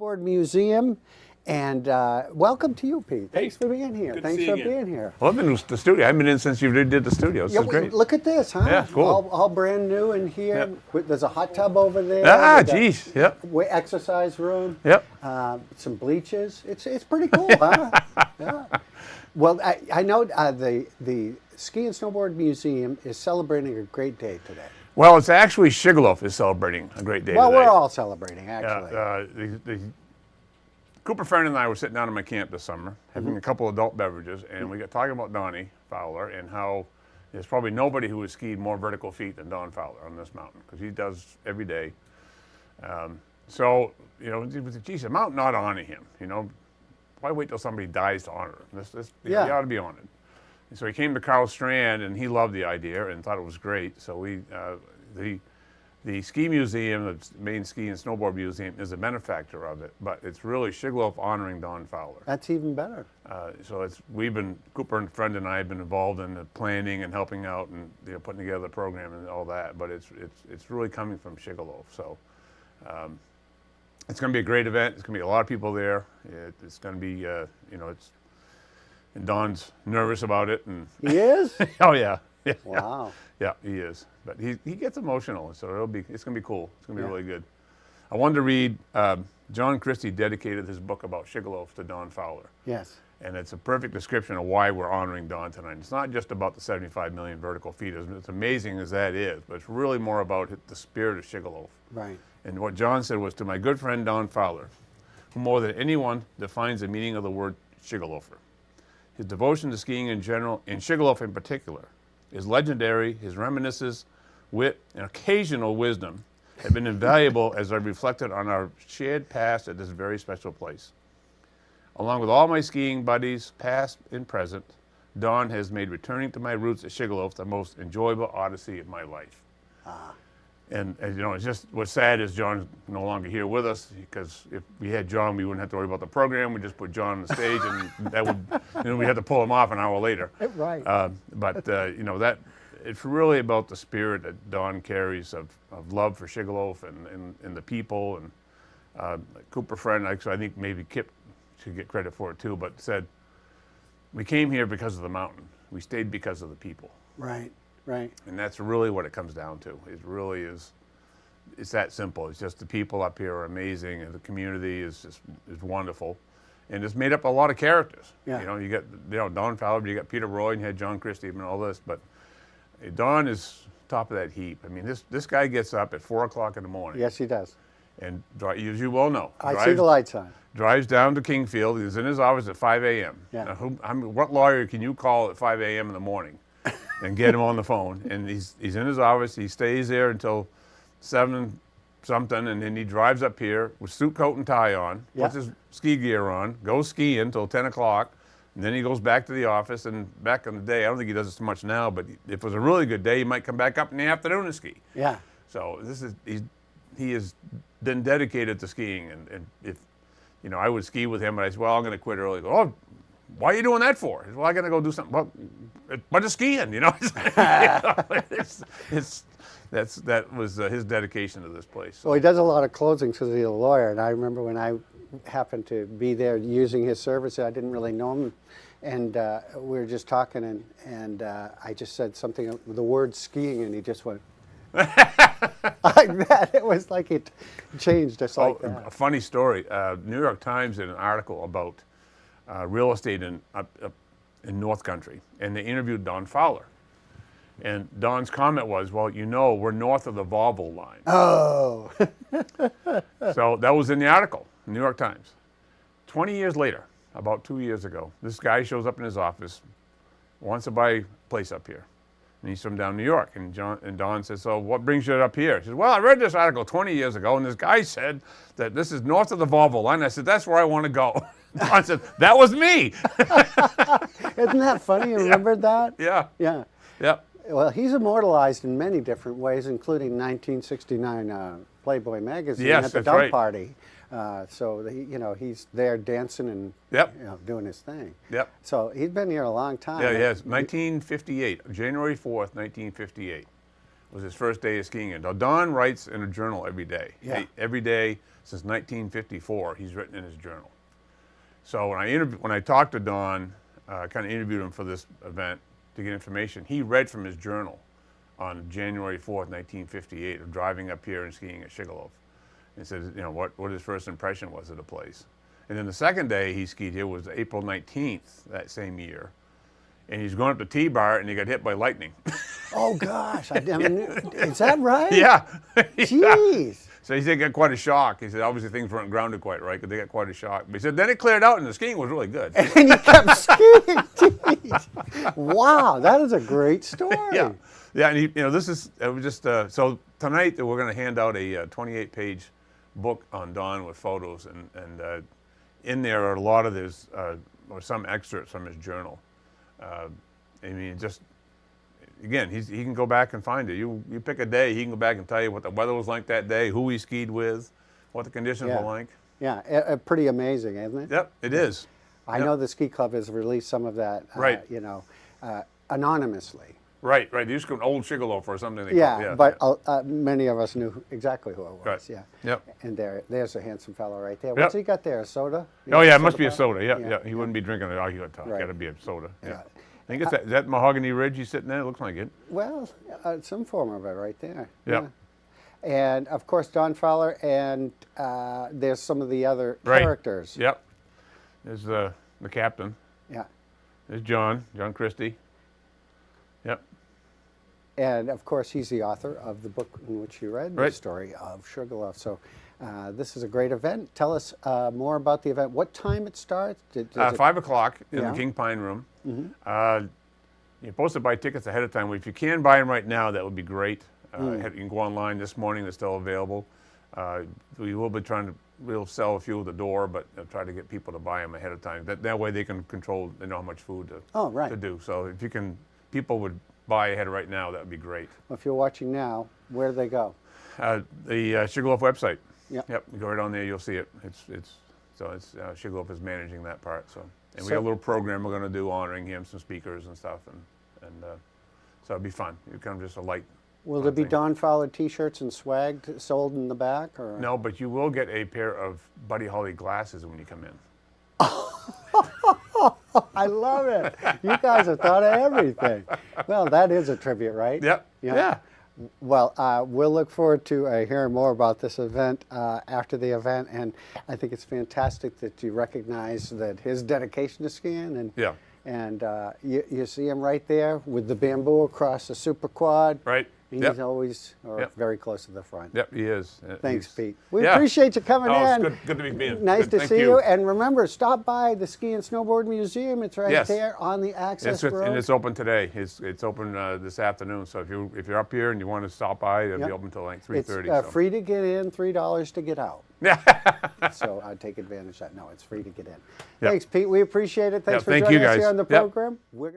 Snowboard Museum. And welcome to you, Pete. Thanks for being here. Thanks for being here. Well, I've been in the studio. I've been in since you did the studio. This is great. Look at this, huh? Yeah, cool. All brand new in here. Yep. There's a hot tub over there. Ah, geez. Yep. Exercise room. Yep. Some bleachers. It's pretty cool, huh? Yeah. Well, I know the Ski and Snowboard Museum is celebrating a great day today. Well, it's actually Sugarloaf is celebrating a great day well, today. we're all celebrating, actually. The Cooper friend and I were sitting down in my camp this summer, having a couple adult beverages, and we got talking about Donnie Fowler and how there's probably nobody who has skied more vertical feet than Don Fowler on this mountain, because he does every day. So, you know, geez, the mountain ought to honor him, you know. Why wait till somebody dies to honor him? He ought to be honored. And so he came to Carl Strand, and he loved the idea and thought it was great. So the ski museum, the main ski and snowboard museum, is a benefactor of it, but it's really Sugarloaf honoring Don Fowler. That's even better. So Cooper and friend and I have been involved in the planning and helping out and putting together the program and all that. But it's really coming from Sugarloaf. So it's going to be a great event. It's going to be a lot of people there. It's going to be and Don's nervous about it. And he is? Oh yeah. Yeah. Wow. Yeah, he is. But he gets emotional, so it's going to be cool. It's going to be really good. I wanted to read, John Christie dedicated his book about Sugarloaf to Don Fowler. Yes. And it's a perfect description of why we're honoring Don tonight. It's not just about the 75 million vertical feet, as amazing as that is, but it's really more about the spirit of Sugarloaf. Right. And what John said was, to my good friend Don Fowler, who more than anyone defines the meaning of the word Sugarloafer. His devotion to skiing in general, and Sugarloaf in particular, is legendary. His reminiscences, wit, and occasional wisdom have been invaluable as I reflected on our shared past at this very special place. Along with all my skiing buddies, past and present, Don has made returning to my roots at Sugarloaf the most enjoyable odyssey of my life. And you know, it's just, what's sad is John's no longer here with us, because if we had John, we wouldn't have to worry about the program. We just put John on the stage, and that would, we had to pull him off an hour later. Right. But it's really about the spirit that Don carries of love for Sugarloaf and the people. And Cooper friend, actually, I think maybe Kip should get credit for it too, but said, we came here because of the mountain. We stayed because of the people. Right. Right. And that's really what it comes down to. It really is. It's that simple. It's just the people up here are amazing, and the community is wonderful, and it's made up a lot of characters. Yeah. You got Don Fowler, you got Peter Roy, and you had John Christie and all this, but Don is top of that heap. I mean, this guy gets up at 4 o'clock in the morning. Yes, he does. And as you well know, I see the lights on. Drives down to Kingfield. He's in his office at 5 a.m. Yeah. Now, what lawyer can you call at 5 a.m. in the morning and get him on the phone? And he's in his office. He stays there until 7 something, and then he drives up here with suit, coat, and tie on, puts his ski gear on, goes skiing until 10 o'clock, and then he goes back to the office. And back in the day, I don't think he does it so much now, but if it was a really good day, he might come back up in the afternoon and ski. Yeah. So he has been dedicated to skiing, and if I would ski with him, and I said, well, I'm going to quit early. Oh, why are you doing that for? He said, well, I got to go do something. Well, a bunch of skiing, that was his dedication to this place. So. Well, he does a lot of closings because he's a lawyer, and I remember when I happened to be there using his services, I didn't really know him, and we were just talking, and I just said something, the word skiing, and he just went like that. It was like it changed just like that. A funny story. New York Times did an article about real estate in North Country, and they interviewed Don Fowler. And Don's comment was, well, we're north of the Volvo line. Oh. So that was in the article, New York Times. 20 years later, about 2 years ago, this guy shows up in his office, wants to buy a place up here. And he's from down New York. And Don says, so what brings you up here? He says, well, I read this article 20 years ago, and this guy said that this is north of the Volvo line. I said, that's where I want to go. Don said, that was me. Isn't that funny? You remembered that? Yeah. Yeah. Yeah. Well, he's immortalized in many different ways, including 1969 Playboy magazine at the dump party. So he's there dancing and doing his thing. Yep. So he's been here a long time. Yeah, he has. 1958, January 4th, 1958, was his first day of skiing. And now Don writes in a journal every day. Yeah. Every day since 1954, he's written in his journal. So when I talked to Don, kind of interviewed him for this event to get information, he read from his journal on January 4th, 1958, of driving up here and skiing at Sugarloaf. And said, you know, what his first impression was of the place. And then the second day he skied here was April 19th that same year. And he's going up to T-Bar and he got hit by lightning. Oh gosh, I never knew. Is that right? Yeah. Jeez. So he said he got quite a shock. He said obviously things weren't grounded quite right because they got quite a shock. But he said then it cleared out and the skiing was really good. And he kept skiing. Jeez. Wow, that is a great story. Yeah. Yeah, and it was just, so tonight we're going to hand out a 28-page book on Don with photos, and in there are a lot of his, or some excerpts from his journal. I mean, just, again, he can go back and find it. You pick a day, he can go back and tell you what the weather was like that day, who he skied with, what the conditions were like. Yeah, pretty amazing, isn't it? Yep, it is. I know the ski club has released some of that, Right. you know, anonymously. Right. They used to call Old Sugarloaf or something. But many of us knew exactly who it was. Right. Yeah. Yep. And there's a handsome fellow right there. Yep. What's he got there? A soda? Oh yeah, it must be a bar? soda. Yeah. He wouldn't be drinking it. Oh, he would talk. Right. Got to be a soda. Yeah. Yeah. I think it's that Mahogany Ridge he's sitting there. It looks like it. Well, some form of it right there. Yep. Yeah. And of course, Don Fowler, and there's some of the other characters. Yep. There's the captain. Yeah. There's John Christie. Yep. And of course, he's the author of the book in which you read, the story of Sugarloaf. So this is a great event. Tell us more about the event. What time it starts? 5 o'clock in the Yeah. King Pine Room. You're supposed to buy tickets ahead of time. If you can buy them right now, that would be great. You can go online this morning. They're still available. We will be we'll sell a few at the door, but try to get people to buy them ahead of time. That way they can control, they know how much food to do. So if you can, people would buy ahead right now, that would be great. Well, if you're watching now, where do they go? The Sugarloaf website. Yep. Yep. You go right on there, you'll see it. Sugarloaf is managing that part. And we got a little program we're going to do honoring him, some speakers and stuff, and so it'll be fun. You come just a light. Will there be Don Fowler T-shirts and swag sold in the back? Or? No, but you will get a pair of Buddy Holly glasses when you come in. I love it. You guys have thought of everything. Well, that is a tribute, right? Yep. Yeah. Well, we'll look forward to hearing more about this event after the event, and I think it's fantastic that you recognize that his dedication to skiing, and you see him right there with the bamboo across the super quad. Right. He's always very close to the front. Yep, he is. Thanks, Pete. We appreciate you coming in. It's good to be being. Nice to see you. And remember, stop by the Ski and Snowboard Museum. It's right there on the access road. And it's open today. It's open this afternoon. So if you're up here and you want to stop by, it'll be open until like 3:30. It's free to get in, $3 to get out. Yeah. So I'd take advantage of that. No, it's free to get in. Thanks, Pete. We appreciate it. Thanks for thank joining you us guys. here on the program. We're